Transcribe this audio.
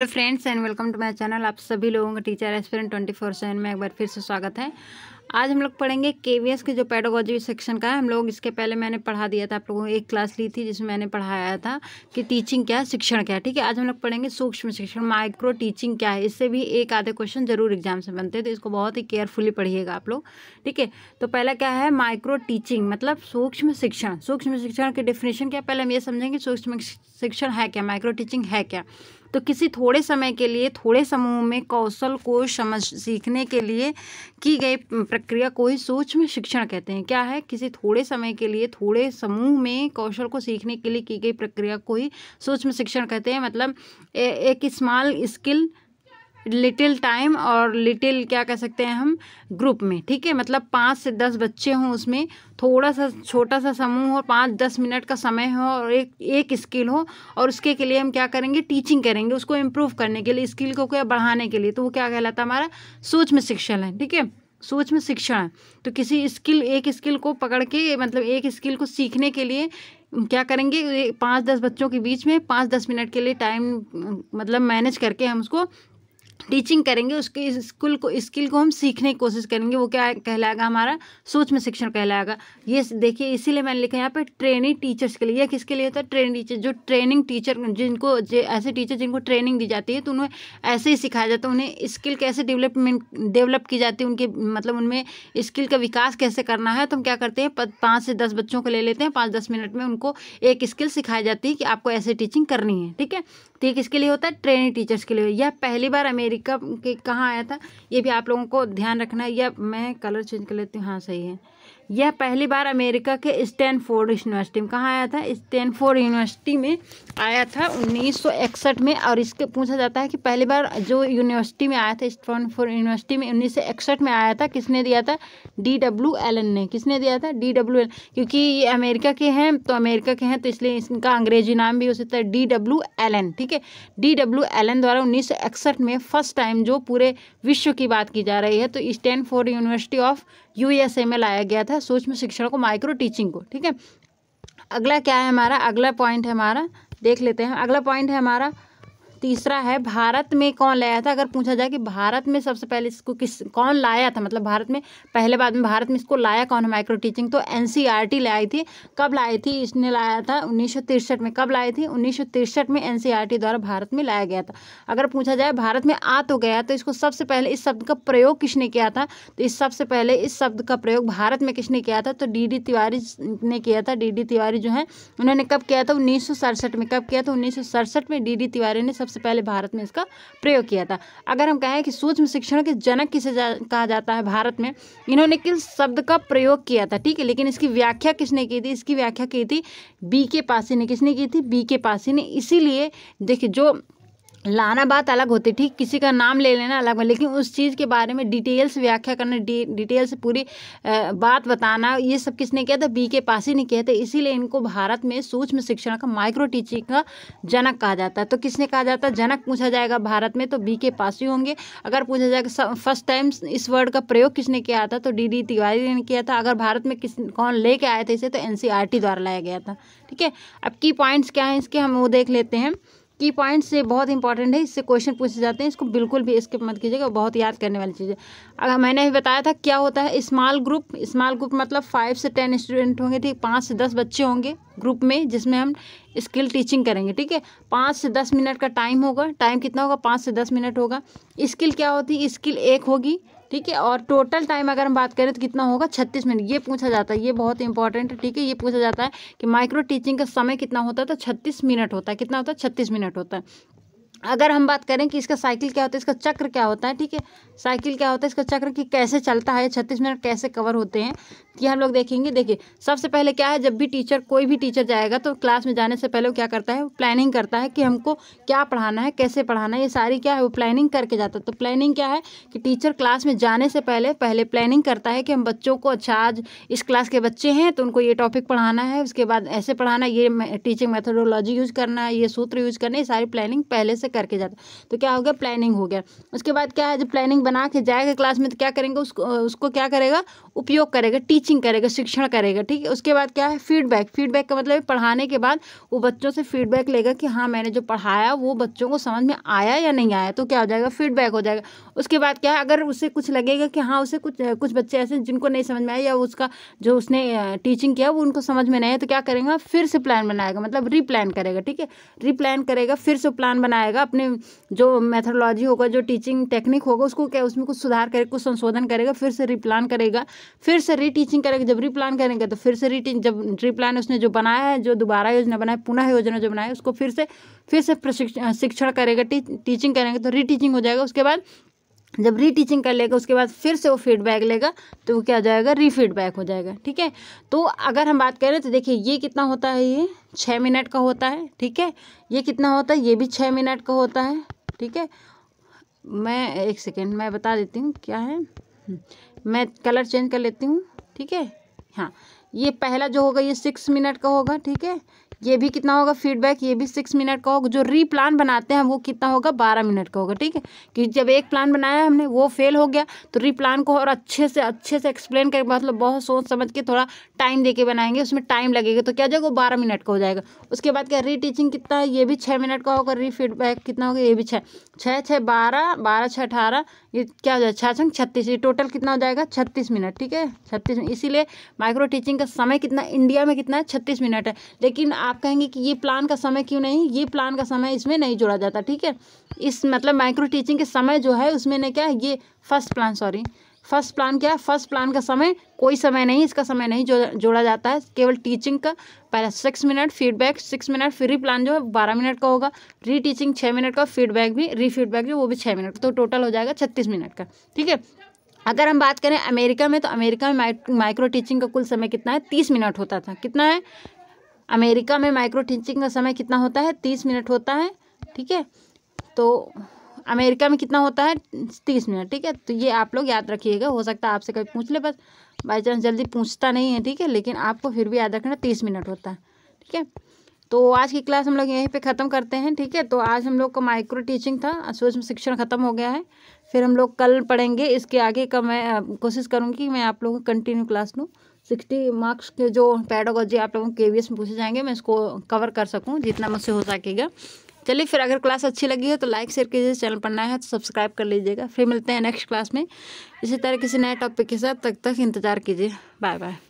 Friends and welcome to my channel. आप सभी लोगों का टीचर एस्पिरेंट 24/7 में एक बार फिर से स्वागत है। आज हम लोग पढ़ेंगे केवीएस के जो पेडागोजी सेक्शन का है। हम लोग इसके पहले मैंने पढ़ा दिया था, आप लोगों को एक क्लास ली थी जिसमें मैंने पढ़ाया था कि टीचिंग क्या है, शिक्षण क्या है। ठीक है, आज हम लोग पढ़ेंगे सूक्ष्म शिक्षण, माइक्रो टीचिंग क्या है। इससे भी एक आधे क्वेश्चन जरूर एग्जाम से बनते हैं, तो इसको बहुत ही केयरफुली पढ़िएगा आप लोग। ठीक है, तो पहला क्या है माइक्रो टीचिंग, मतलब सूक्ष्म शिक्षण। सूक्ष्म शिक्षण की डेफिनेशन क्या, पहले हम ये समझेंगे सूक्ष्म शिक्षण है क्या, माइक्रो टीचिंग है क्या। तो किसी थोड़े समय के लिए थोड़े समूह में कौशल को सीखने के लिए की गई प्रक्रिया को ही सूक्ष्म शिक्षण कहते हैं। क्या है, किसी थोड़े समय के लिए थोड़े समूह में कौशल को सीखने के लिए की गई प्रक्रिया को ही सूक्ष्म शिक्षण कहते हैं। मतलब एक स्मॉल स्किल लिटिल टाइम और लिटिल क्या कह सकते हैं हम, ग्रुप में। ठीक है, मतलब 5 से 10 बच्चे हों, उसमें थोड़ा सा छोटा सा समूह हो, 5-10 मिनट का समय हो और एक स्किल हो, और उसके के लिए हम क्या करेंगे, टीचिंग करेंगे उसको इम्प्रूव करने के लिए, स्किल को क्या बढ़ाने के लिए। तो वो क्या कहलाता है, हमारा सूक्ष्म शिक्षण है। ठीक है, सूक्ष्म शिक्षण है। तो किसी एक स्किल को पकड़ के, मतलब एक स्किल को सीखने के लिए क्या करेंगे, 5-10 बच्चों के बीच में 5-10 मिनट के लिए टाइम मतलब मैनेज करके हम उसको टीचिंग करेंगे, उसके स्किल को हम सीखने की कोशिश करेंगे। वो क्या कहलाएगा, हमारा सूक्ष्म शिक्षण कहलाएगा। ये देखिए, इसीलिए मैंने लिखा यहाँ पे ट्रेनिंग टीचर्स के लिए। यह किसके लिए होता है, ट्रेनिंग टीचर, जो ट्रेनिंग टीचर ऐसे टीचर जिनको ट्रेनिंग दी जाती है, तो उन्हें ऐसे ही सिखाया जाता है, उन्हें स्किल कैसे डेवलप की जाती है, उनके मतलब उनमें स्किल का विकास कैसे करना है। तो हम क्या करते हैं, 5 से 10 बच्चों को ले लेते हैं, 5-10 मिनट में उनको एक स्किल सिखाई जाती है कि आपको ऐसे टीचिंग करनी है। ठीक है, तो ये किसके लिए होता है, ट्रेनिंग टीचर्स के लिए। यह पहली बार अमेरिका के कहाँ आया था, ये भी आप लोगों को ध्यान रखना है। यह मैं कलर चेंज कर लेती हूँ, हाँ सही है। यह पहली बार अमेरिका के स्टैनफोर्ड यूनिवर्सिटी में, कहाँ आया था, स्टैनफोर्ड यूनिवर्सिटी में आया था 1961 में। और इसके पूछा जाता है कि पहली बार जो यूनिवर्सिटी में आया था, स्टैनफोर्ड यूनिवर्सिटी में 1961 में आया था, किसने दिया था, D.W. एलन ने। किसने दिया था, D.W. एलन। क्योंकि ये अमेरिका के हैं, तो इसलिए इसका अंग्रेजी नाम भी हो सकता है D.W. एलन। ठीक है, D.W. एलन द्वारा 1961 में फर्स्ट टाइम जो पूरे विश्व की बात की जा रही है, तो स्टैनफोर्ड यूनिवर्सिटी ऑफ USA में लाया गया था सूक्ष्म शिक्षण को, माइक्रो टीचिंग को। ठीक है, अगला क्या है हमारा, अगला पॉइंट है हमारा, देख लेते हैं। अगला पॉइंट है हमारा तीसरा है, भारत में कौन लाया था। अगर पूछा जाए कि भारत में सबसे पहले इसको कौन लाया था, मतलब भारत में पहले बाद में भारत में इसको लाया कौन है माइक्रो टीचिंग, तो NCERT लाई थी। कब लाई थी, इसने लाया था 1963 में। कब लाई थी, 1963 में NCERT द्वारा भारत में लाया गया था। अगर पूछा जाए भारत में आ तो गया, तो इसको सबसे पहले इस शब्द का प्रयोग किसने किया था, तो इस सबसे पहले इस शब्द का प्रयोग भारत में किसने किया था, तो D.D. तिवारी ने किया था। D.D. तिवारी जो है, उन्होंने कब किया था, 1967 में। कब किया था, 1967 में D.D. तिवारी ने सबसे पहले भारत में इसका प्रयोग किया था। अगर हम कहें कि सूक्ष्म शिक्षण के जनक किसे कहा जाता है भारत में, इन्होंने किस शब्द का प्रयोग किया था। ठीक है, लेकिन इसकी व्याख्या किसने की थी, इसकी व्याख्या की थी B.K. पासी ने। किसने की थी, B.K. पासी ने। इसीलिए देखिए, जो लाना बात अलग होती, ठीक, किसी का नाम ले लेना अलग, लेकिन उस चीज़ के बारे में डिटेल से व्याख्या करना, डिटेल से पूरी बात बताना, ये सब किसने किया था, B.K. पासी ने किया था। इसीलिए इनको भारत में सूक्ष्म शिक्षण का, माइक्रो टीचिंग का जनक कहा जाता है। तो किसने कहा जाता है, जनक पूछा जाएगा भारत में, तो B.K. पासी होंगे। अगर पूछा जाएगा फर्स्ट टाइम इस वर्ड का प्रयोग किसने किया था, तो D.D. तिवारी ने किया था। अगर भारत में कौन लेके आए थे इसे, तो NCERT द्वारा लाया गया था। ठीक है, अब की पॉइंट्स क्या हैं इसके, हम वो देख लेते हैं। की पॉइंट्स से बहुत इंपॉर्टेंट है, इससे क्वेश्चन पूछे जाते हैं, इसको बिल्कुल भी स्किप मत कीजिएगा, बहुत याद करने वाली चीज़ है। अगर मैंने भी बताया था क्या होता है स्मॉल ग्रुप मतलब 5 से 10 स्टूडेंट होंगे। ठीक, 5 से 10 बच्चे होंगे ग्रुप में, जिसमें हम स्किल टीचिंग करेंगे। ठीक है, 5 से 10 मिनट का टाइम होगा। टाइम कितना होगा, 5 से 10 मिनट होगा। स्किल क्या होती है, स्किल एक होगी। ठीक है, और टोटल टाइम अगर हम बात करें तो कितना होगा, 36 मिनट। ये पूछा जाता है, ये बहुत इंपॉर्टेंट है। ठीक है, ये पूछा जाता है कि माइक्रो टीचिंग का समय कितना होता है, तो 36 मिनट होता है। कितना होता है, 36 मिनट होता है। अगर हम बात करें कि इसका साइकिल क्या होता है, इसका चक्र क्या होता है, ठीक है, साइकिल क्या होता है, इसका चक्र कि कैसे चलता है, 36 मिनट कैसे कवर होते हैं, ये हम लोग देखेंगे। देखिए, सबसे पहले क्या है, जब भी कोई भी टीचर जाएगा, तो क्लास में जाने से पहले वो क्या करता है, वो प्लानिंग करता है कि हमको क्या पढ़ाना है, कैसे पढ़ाना है, ये सारी क्या है, वो प्लानिंग करके जाता है। तो प्लानिंग क्या है कि टीचर क्लास में जाने से पहले प्लानिंग करता है कि हम बच्चों को, अच्छा आज इस क्लास के बच्चे हैं तो उनको ये टॉपिक पढ़ाना है, उसके बाद ऐसे पढ़ाना, ये टीचिंग मेथोडोलॉजी यूज़ करना है, ये सूत्र यूज़ करना है, ये सारी प्लानिंग पहले से से करके जाता है। तो क्या हो गया, प्लानिंग हो गया। उसके बाद क्या है, जब प्लानिंग बना के जाएगा क्लास में तो क्या करेंगे, उसको क्या करेगा, उपयोग करेगा, टीचिंग करेगा, शिक्षण करेगा, ठीक है। उसके बाद क्या है, फीडबैक। फीडबैक का मतलब पढ़ाने के बाद वो बच्चों से फीडबैक लेगा कि हाँ मैंने जो पढ़ाया वो बच्चों को समझ में आया या नहीं आया, तो क्या हो जाएगा, फीडबैक हो जाएगा। उसके बाद क्या है, अगर उसे कुछ लगेगा कि हाँ उसे कुछ बच्चे ऐसे जिनको नहीं समझ में आया या उसका जो उसने टीचिंग किया वो उनको समझ में नहीं आया, तो क्या करेगा, फिर से प्लान बनाएगा, मतलब रीप्लान करेगा, ठीक है। रीप्लान करेगा, फिर से प्लान बनाएगा, अपने जो मेथोडोलॉजी होगा, जो टीचिंग टेक्निक होगा उसको क्या उसमें कुछ सुधार करेगा, कुछ संशोधन करेगा, फिर से रीप्लान करेगा, फिर से रीटीचिंग करेगा। जब रीप्लान करेंगे तो फिर से जब रीप्लान उसने जो बनाया है, जो दोबारा योजना बनाया, पुनः योजना जो बनाया उसको फिर से शिक्षण करेगा, टीचिंग करेंगे तो रीटीचिंग हो जाएगा। उसके बाद जब रीटीचिंग कर लेगा उसके बाद फिर से वो फीडबैक लेगा तो वो क्या हो जाएगा, रीफीडबैक हो जाएगा, ठीक है। तो अगर हम बात करें तो देखिए ये कितना होता है, ये 6 मिनट का होता है, ठीक है। ये कितना होता है, ये भी 6 मिनट का होता है, ठीक है। मैं एक सेकेंड मैं बता देती हूँ क्या है, मैं कलर चेंज कर लेती हूँ, ठीक है। हाँ, ये पहला जो होगा ये 6 मिनट का होगा, ठीक है। ये भी कितना होगा फीडबैक, ये भी 6 मिनट का होगा। जो रीप्लान बनाते हैं वो कितना होगा, 12 मिनट का होगा, ठीक है। कि जब एक प्लान बनाया हमने वो फेल हो गया तो रीप्लान को और अच्छे से एक्सप्लेन करके, मतलब बहुत सोच समझ के थोड़ा टाइम दे के बनाएंगे, उसमें टाइम लगेगा तो क्या हो जाएगा, वो 12 मिनट का हो जाएगा। उसके बाद क्या, रीटीचिंग कितना है, ये भी 6 मिनट का होगा। रीफीडबैक कितना होगा, ये भी 6 6 12 12 6 18, ये क्या हो जाएगा, 6 36, ये टोटल कितना हो जाएगा, 36 मिनट, ठीक है। 36 मिनट, इसीलिए माइक्रो टीचिंग का समय कितना इंडिया में कितना है, 36 मिनट है। लेकिन आप कहेंगे कि ये प्लान का समय क्यों नहीं, ये प्लान का समय इसमें नहीं जोड़ा जाता, ठीक है। इस मतलब माइक्रो टीचिंग के समय जो है उसमें ने क्या है, ये फर्स्ट प्लान क्या है, फर्स्ट प्लान का समय कोई समय नहीं, इसका समय नहीं जोड़ा जाता है, केवल टीचिंग का पहला 6 मिनट, फीडबैक 6 मिनट, फिर प्लान जो है 12 मिनट का होगा, री टीचिंग 6 मिनट का, फीडबैक भी रीफीडबैक जो वो भी 6 मिनट का, तो टोटल हो जाएगा 36 मिनट का, ठीक है। अगर हम बात करें अमेरिका में, तो अमेरिका में माइक्रो टीचिंग का कुल समय कितना है, 30 मिनट होता था। कितना है, अमेरिका में माइक्रो टीचिंग का समय कितना होता है, 30 मिनट होता है, ठीक है। तो अमेरिका में कितना होता है, 30 मिनट, ठीक है। तो ये आप लोग याद रखिएगा, हो सकता है आपसे कभी पूछ ले, बस बाई चांस जल्दी पूछता नहीं है, ठीक है। लेकिन आपको फिर भी याद रखना 30 मिनट होता है, ठीक है। तो आज की क्लास हम लोग यहीं पे ख़त्म करते हैं, ठीक है। तो आज हम लोग का माइक्रो टीचिंग था, सूक्ष्म शिक्षण ख़त्म हो गया है। फिर हम लोग कल पढ़ेंगे इसके आगे का। मैं कोशिश करूँगी कि मैं आप लोगों को कंटिन्यू क्लास लूँ। 60 मार्क्स के जो पेडागोजी आप लोगों के KVS में पूछे जाएंगे, मैं इसको कवर कर सकूँ जितना मुझसे हो सकेगा। चलिए फिर, अगर क्लास अच्छी लगी है तो लाइक शेयर कीजिए, चैनल पर नया है तो सब्सक्राइब कर लीजिएगा। फिर मिलते हैं नेक्स्ट क्लास में इसी तरह किसी नए टॉपिक के साथ, तब तक इंतज़ार कीजिए। Bye bye.